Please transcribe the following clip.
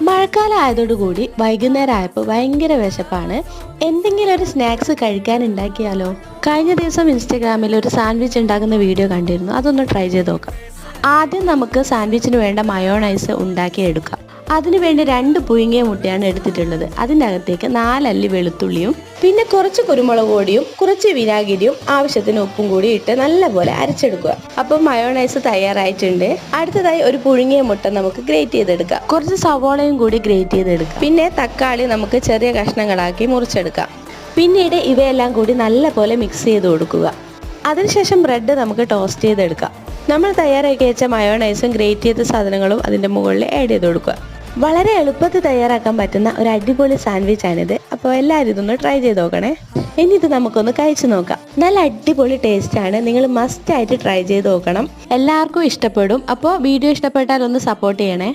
മഴക്കാലം ആയതോടുകൂടി വൈകുന്നേരം ആയപ്പോൾ ഭയങ്കര വിശപ്പാണ്. എന്തെങ്കിലും ഒരു സ്നാക്സ് കഴിക്കാൻ ഉണ്ടാക്കിയാലോ? കഴിഞ്ഞ ദിവസം ഇൻസ്റ്റഗ്രാമിൽ ഒരു സാൻഡ്വിച്ച് ഉണ്ടാക്കുന്ന വീഡിയോ കണ്ടിരുന്നു. അതൊന്ന് ട്രൈ ചെയ്ത് നോക്കാം. ആദ്യം നമുക്ക് സാൻഡ്വിച്ചിന് വേണ്ട മയോണൈസ് ഉണ്ടാക്കിയെടുക്കാം. അതിനുവേണ്ടി 2 പുഴുങ്ങിയ മുട്ടയാണ് എടുത്തിട്ടുള്ളത്. അതിൻ്റെ അകത്തേക്ക് 4 അല്ലി വെളുത്തുള്ളിയും പിന്നെ കുറച്ച് കുരുമുളക് പൊടിയും കുറച്ച് വിനാഗിരിയും ആവശ്യത്തിന് ഉപ്പും കൂടി ഇട്ട് നല്ലപോലെ അരച്ചെടുക്കുക. അപ്പം മയോണൈസ് തയ്യാറായിട്ടുണ്ട്. അടുത്തതായി ഒരു പുഴുങ്ങിയ മുട്ട നമുക്ക് ഗ്രേറ്റ് ചെയ്തെടുക്കാം. കുറച്ച് സവോളയും കൂടി ഗ്രേറ്റ് ചെയ്തെടുക്കാം. പിന്നെ തക്കാളി നമുക്ക് ചെറിയ കഷ്ണങ്ങളാക്കി മുറിച്ചെടുക്കാം. പിന്നീട് ഇവയെല്ലാം കൂടി നല്ലപോലെ മിക്സ് ചെയ്ത് കൊടുക്കുക. അതിനുശേഷം ബ്രെഡ് നമുക്ക് ടോസ്റ്റ് ചെയ്തെടുക്കാം. നമ്മൾ തയ്യാറാക്കി വെച്ച മയോണൈസും ഗ്രേറ്റ് ചെയ്ത സാധനങ്ങളും അതിൻ്റെ മുകളിൽ ആഡ് ചെയ്ത് കൊടുക്കുക. വളരെ എളുപ്പത്തിൽ തയ്യാറാക്കാൻ പറ്റുന്ന ഒരു അടിപൊളി സാൻഡ്വിച്ച് ആണിത്. അപ്പോൾ എല്ലാവരും ഇതൊന്ന് ട്രൈ ചെയ്ത് നോക്കണേ. ഇനി ഇത് നമുക്കൊന്ന് കഴിച്ചു നോക്കാം. നല്ല അടിപൊളി ടേസ്റ്റാണ്. നിങ്ങൾ മസ്റ്റായിട്ട് ട്രൈ ചെയ്ത് നോക്കണം. എല്ലാവർക്കും ഇഷ്ടപ്പെടും. അപ്പോൾ വീഡിയോ ഇഷ്ടപ്പെട്ടാൽ ഒന്ന് സപ്പോർട്ട് ചെയ്യണേ.